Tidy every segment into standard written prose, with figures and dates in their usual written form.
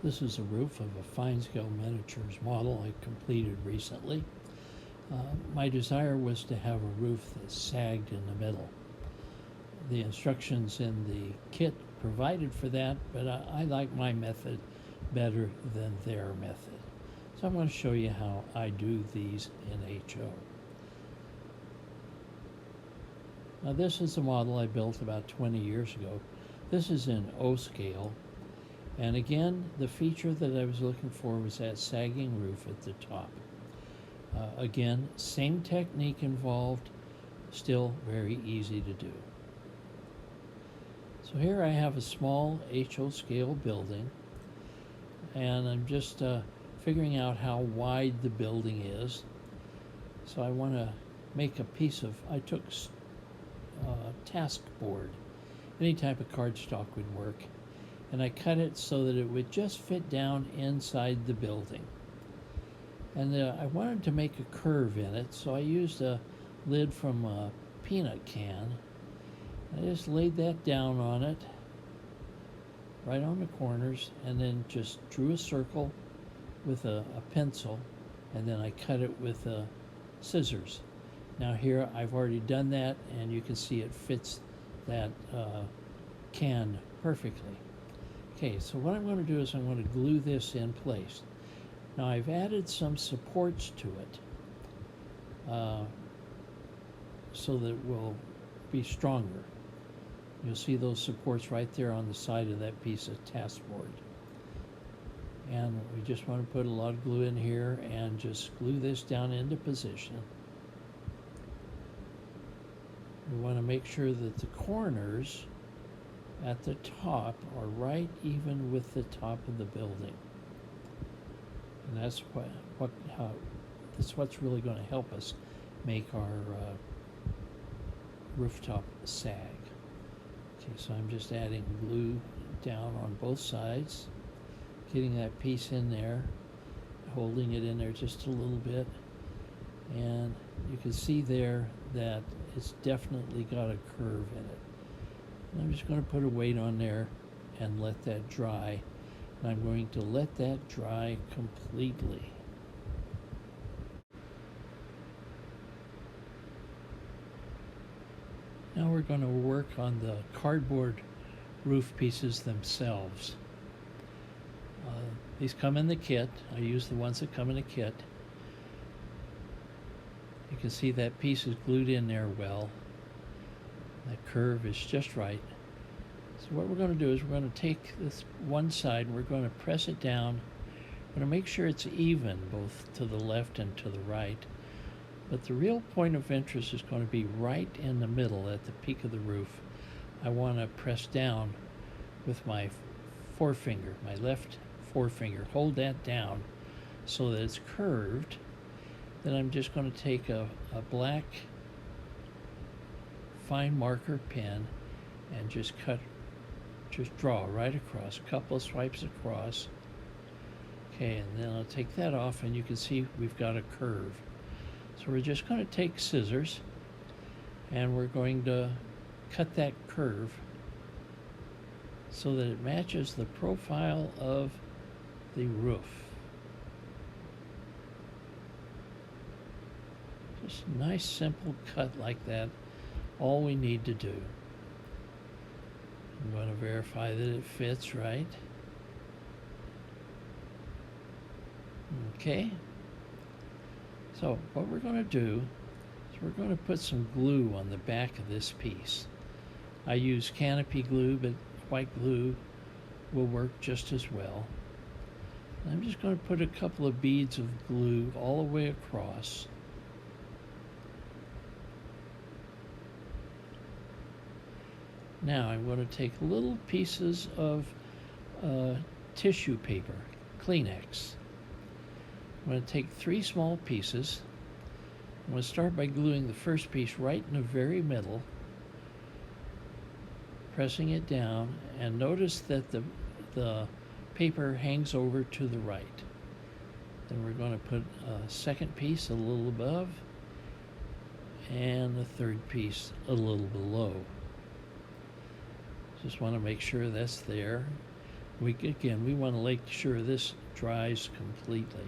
This is a roof of a fine-scale miniatures model I completed recently. My desire was to have a roof that sagged in the middle. The instructions in the kit provided for that, but I like my method better than their method. So I'm going to show you how I do these in HO. Now this is a model I built about 20 years ago. This is in O scale. And again, the feature that I was looking for was that sagging roof at the top. Again, same technique involved, still very easy to do. So here I have a small HO scale building, and I'm just figuring out how wide the building is. So I want to make a piece of, I took task board, any type of cardstock would work, and I cut it so that it would just fit down inside the building. And I wanted to make a curve in it, so I used a lid from a peanut can. I just laid that down on it, right on the corners, and then just drew a circle with a pencil, and then I cut it with scissors. Now here I've already done that, and you can see it fits that can perfectly. Okay, so what I'm going to do is I'm going to glue this in place. Now I've added some supports to it so that it will be stronger. You'll see those supports right there on the side of that piece of task board. And we just want to put a lot of glue in here and just glue this down into position. We want to make sure that the corners at the top are right even with the top of the building. And that's that's what's really going to help us make our rooftop sag. Okay, so I'm just adding glue down on both sides, getting that piece in there, holding it in there just a little bit, and you can see there that it's definitely got a curve in it. And I'm just going to put a weight on there and let that dry. And I'm going to let that dry completely. Now we're going to work on the cardboard roof pieces themselves. These come in the kit. I use the ones that come in the kit. You can see that piece is glued in there well. That curve is just right. So what we're going to do is we're going to take this one side, we're going to press it down. We're going to make sure it's even both to the left and to the right. But the real point of interest is going to be right in the middle at the peak of the roof. I want to press down with my forefinger, my left forefinger. Hold that down so that it's curved. Then I'm just going to take a black fine marker pen and just draw right across, a couple of swipes across. Okay, and then I'll take that off, and you can see we've got a curve. So we're just going to take scissors, and we're going to cut that curve so that it matches the profile of the roof. Just a nice simple cut like that, all we need to do. I'm going to verify that it fits right. Okay. So what we're going to do is we're going to put some glue on the back of this piece. I use canopy glue, but white glue will work just as well. I'm just going to put a couple of beads of glue all the way across. Now I'm going to take little pieces of tissue paper, Kleenex. I'm going to take 3 small pieces. I'm going to start by gluing the first piece right in the very middle, pressing it down, and notice that the paper hangs over to the right. Then we're going to put a second piece a little above and a third piece a little below. Just want to make sure that's there. We want to make sure this dries completely.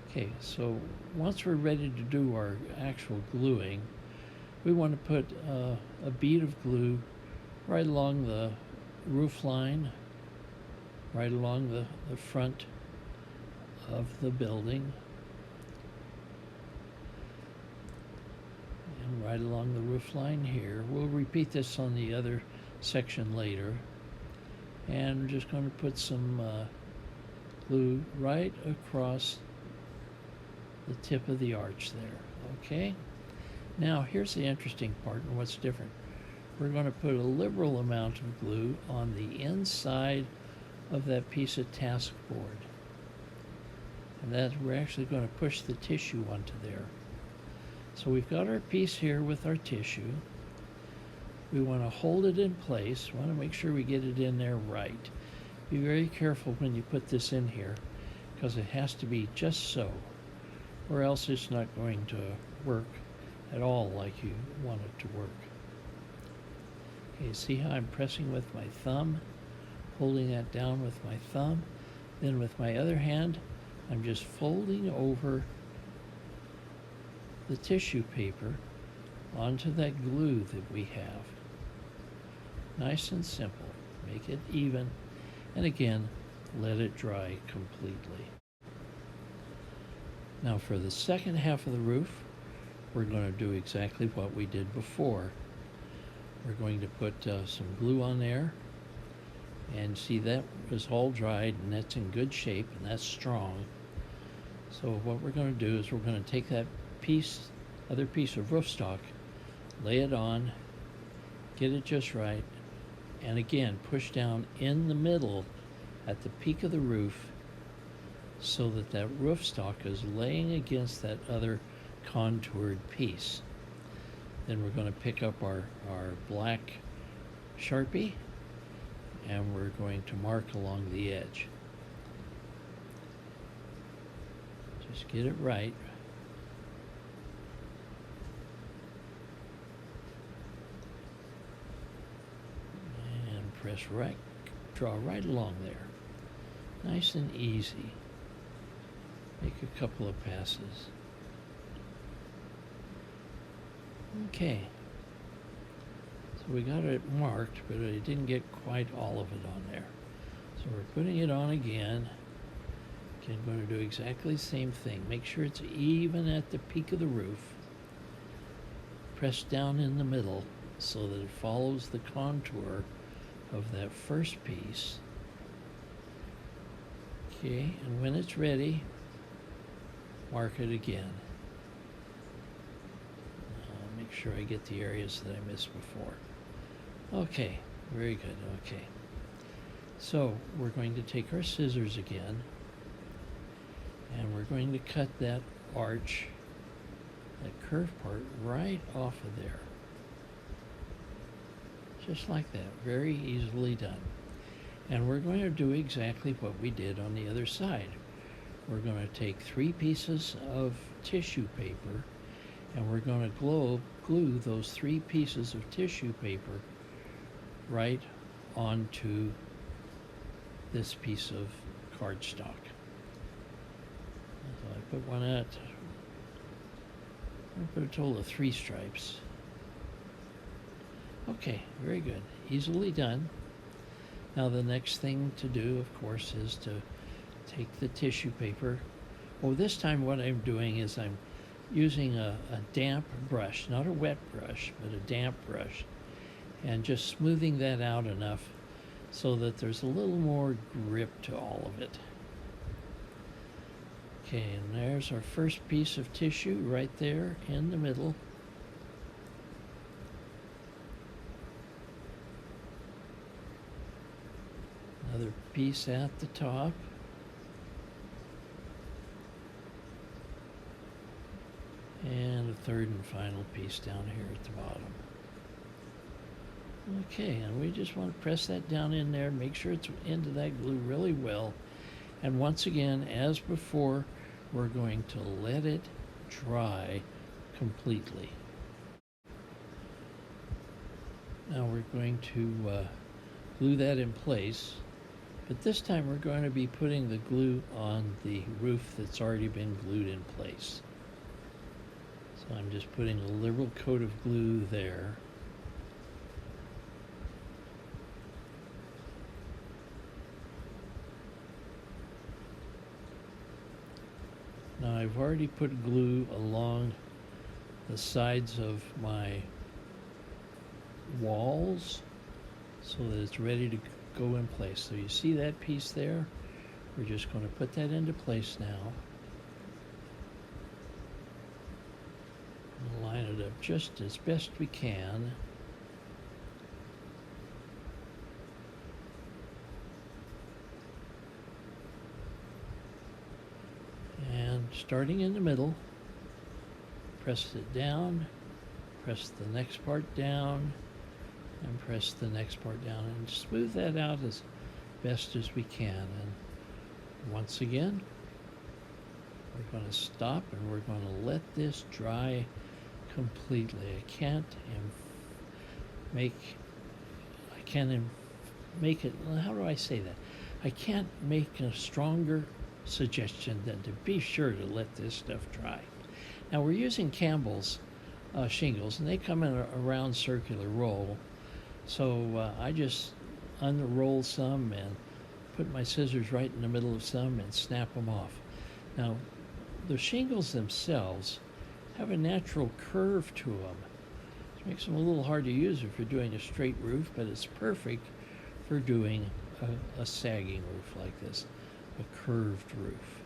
Okay, so once we're ready to do our actual gluing, we want to put a bead of glue right along the roof line, right along the front of the building, and right along the roof line here. We'll repeat this on the other section later. And we're just going to put some glue right across the tip of the arch there, okay? Now, here's the interesting part and what's different. We're going to put a liberal amount of glue on the inside of that piece of task board. And that we're actually going to push the tissue onto there. So we've got our piece here with our tissue. We want to hold it in place. We want to make sure we get it in there right. Be very careful when you put this in here, because it has to be just so, or else it's not going to work at all like you want it to work. Okay, see how I'm pressing with my thumb, holding that down with my thumb. Then with my other hand, I'm just folding over the tissue paper onto that glue that we have. Nice and simple. Make it even, and again, let it dry completely. Now for the second half of the roof, we're going to do exactly what we did before. We're going to put some glue on there, and see that was all dried and that's in good shape and that's strong. So what we're going to do is we're going to take that other piece of roof stock, lay it on, get it just right, and again push down in the middle at the peak of the roof so that that roof stock is laying against that other contoured piece. Then we're going to pick up our black Sharpie and we're going to mark along the edge. Just get it right. And press right, draw right along there. Nice and easy. Make a couple of passes. Okay. So we got it marked, but I didn't get quite all of it on there. So we're putting it on again. Again, going to do exactly the same thing. Make sure it's even at the peak of the roof. Press down in the middle so that it follows the contour of that first piece. Okay, and when it's ready, mark it again. Make sure I get the areas that I missed before. Okay, very good, okay. So we're going to take our scissors again, and we're going to cut that arch, that curved part, right off of there. Just like that, very easily done. And we're going to do exactly what we did on the other side. We're going to take 3 pieces of tissue paper, and we're going to glue those 3 pieces of tissue paper right onto this piece of cardstock. So I put one at, I put a total of 3 stripes. Okay, very good. Easily done. Now the next thing to do, of course, is to take the tissue paper. Oh, this time what I'm doing is I'm using a damp brush, not a wet brush, but a damp brush, and just smoothing that out enough so that there's a little more grip to all of it. Okay, and there's our first piece of tissue right there in the middle. Another piece at the top. And a third and final piece down here at the bottom. Okay, and we just want to press that down in there, make sure it's into that glue really well. And once again, as before, we're going to let it dry completely. Now we're going to glue that in place. But this time we're going to be putting the glue on the roof that's already been glued in place. So I'm just putting a liberal coat of glue there. Now I've already put glue along the sides of my walls so that it's ready to go in place. So you see that piece there? We're just going to put that into place now. And line it up just as best we can. And starting in the middle, press it down, press the next part down, and press the next part down, and smooth that out as best as we can. And once again, we're going to stop and we're going to let this dry completely. I can't make it, how do I say that? I can't make a stronger suggestion than to be sure to let this stuff dry. Now we're using Campbell's shingles, and they come in a round circular roll. So I just unroll some and put my scissors right in the middle of some and snap them off. Now, the shingles themselves have a natural curve to them. It makes them a little hard to use if you're doing a straight roof, but it's perfect for doing a sagging roof like this, a curved roof.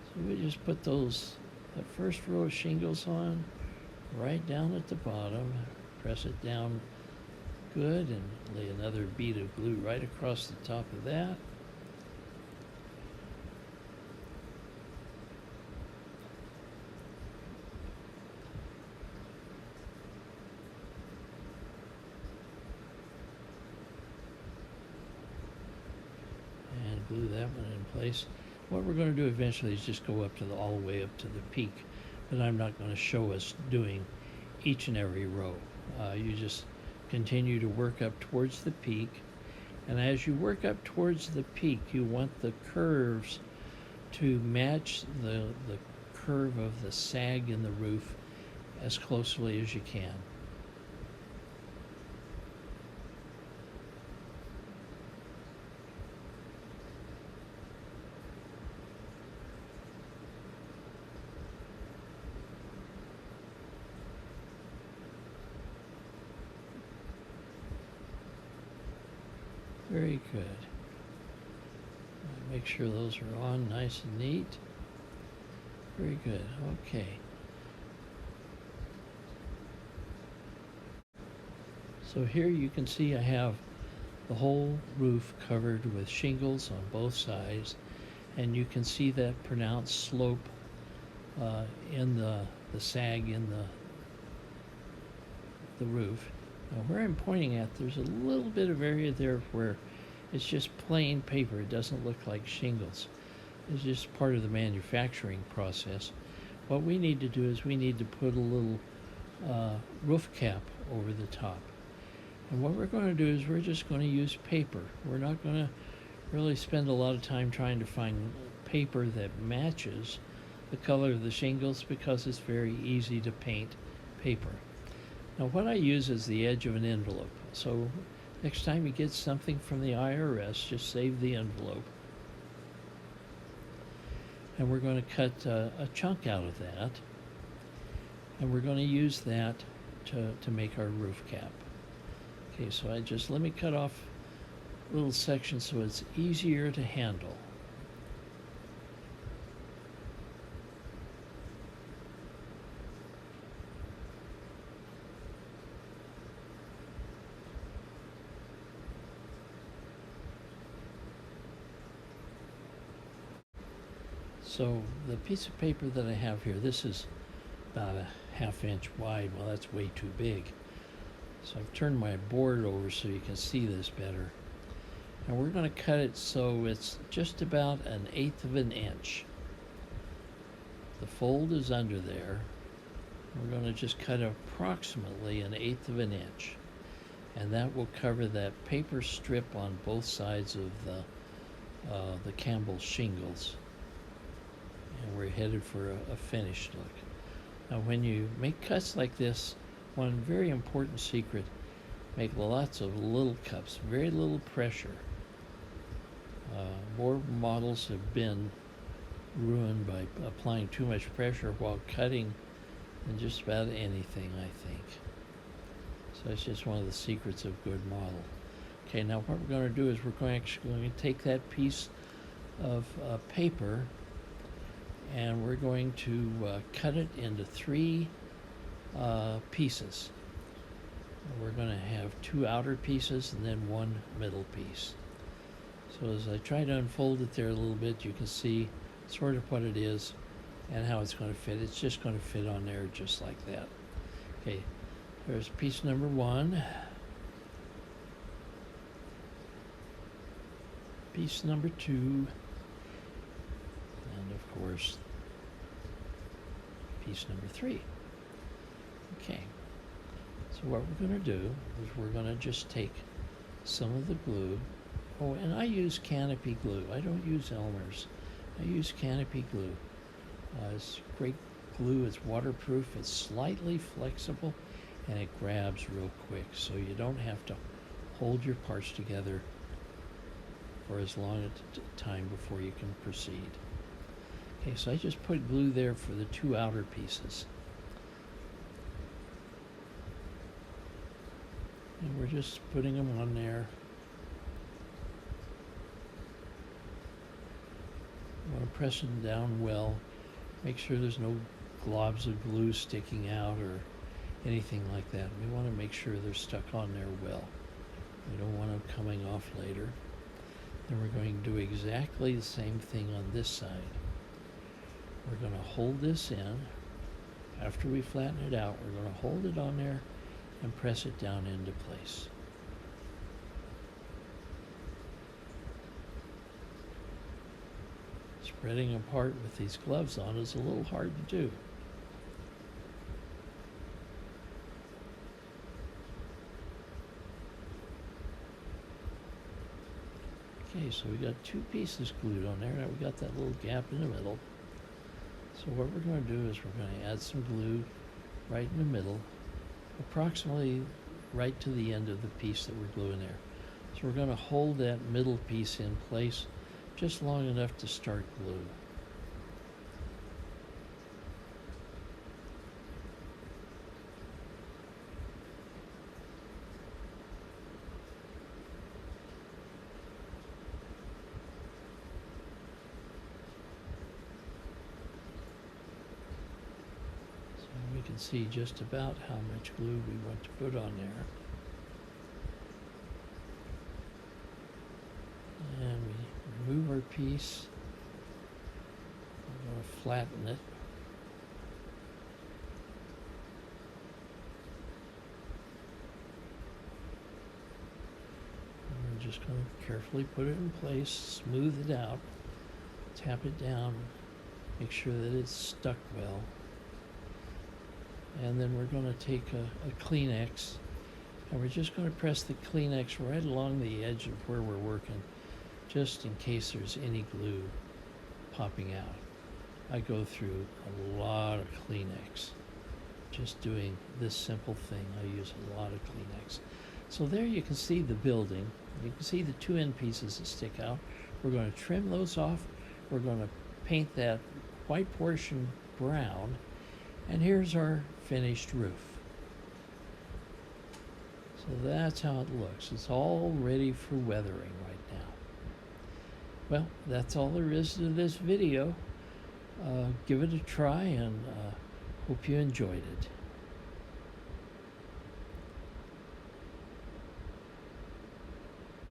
So we just put that first row of shingles on right down at the bottom, press it down good, and lay another bead of glue right across the top of that. And glue that one in place. What we're going to do eventually is just go up to all the way up to the peak, but I'm not going to show us doing each and every row. You just continue to work up towards the peak, and as you work up towards the peak, you want the curves to match the curve of the sag in the roof as closely as you can. Very good. Make sure those are on nice and neat. Very good. Okay. So here you can see I have the whole roof covered with shingles on both sides, and you can see that pronounced slope in the sag in the roof. Now where I'm pointing at, there's a little bit of area there where it's just plain paper. It doesn't look like shingles. It's just part of the manufacturing process. What we need to do is we need to put a little roof cap over the top. And what we're going to do is we're just going to use paper. We're not going to really spend a lot of time trying to find paper that matches the color of the shingles, because it's very easy to paint paper. Now what I use is the edge of an envelope. So next time you get something from the IRS, just save the envelope. And we're going to cut a chunk out of that. And we're going to use that to make our roof cap. Okay, so let me cut off little sections so it's easier to handle. So the piece of paper that I have here, this is about a ½ inch wide. Well, that's way too big. So I've turned my board over so you can see this better. And we're going to cut it so it's just about 1/8 of an inch. The fold is under there. We're going to just cut approximately 1/8 of an inch. and that will cover that paper strip on both sides of the Campbell shingles. And we're headed for a finished look. Now when you make cuts like this, one very important secret, make lots of little cups, very little pressure. More models have been ruined by applying too much pressure while cutting than just about anything, I think. So that's just one of the secrets of good model. Okay, now what we're going to do is we're going to take that piece of paper and we're going to cut it into 3 pieces. We're going to have 2 outer pieces and then 1 middle piece. So as I try to unfold it there a little bit, you can see sort of what it is and how it's going to fit. It's just going to fit on there just like that. Okay, there's piece number 1. Piece number 2. And of course, piece number 3. Okay, so what we're going to do is we're going to just take some of the glue. Oh, and I use Canopy glue. I don't use Elmer's. I use Canopy glue. It's great glue. It's waterproof. It's slightly flexible, and it grabs real quick, so you don't have to hold your parts together for as long a time before you can proceed. Okay, so I just put glue there for the 2 outer pieces. And we're just putting them on there. You want to press them down well. Make sure there's no globs of glue sticking out or anything like that. We want to make sure they're stuck on there well. We don't want them coming off later. Then we're going to do exactly the same thing on this side. We're going to hold this in. After we flatten it out, we're going to hold it on there and press it down into place. Spreading apart with these gloves on is a little hard to do. Okay, so we got 2 pieces glued on there. Now we got that little gap in the middle. So what we're going to do is we're going to add some glue right in the middle, approximately right to the end of the piece that we're gluing there. So we're going to hold that middle piece in place just long enough to start glue. So we can see just about how much glue we want to put on there. And we remove our piece. We're going to flatten it. And we're just going to carefully put it in place, smooth it out, tap it down, make sure that it's stuck well. And then we're going to take a Kleenex, and we're just going to press the Kleenex right along the edge of where we're working, just in case there's any glue popping out. I go through a lot of Kleenex just doing this simple thing. I use a lot of Kleenex. So there you can see the building. You can see the 2 end pieces that stick out. We're going to trim those off. We're going to paint that white portion brown. And here's our finished roof. So that's how it looks. It's all ready for weathering right now. Well, that's all there is to this video. Give it a try and hope you enjoyed it.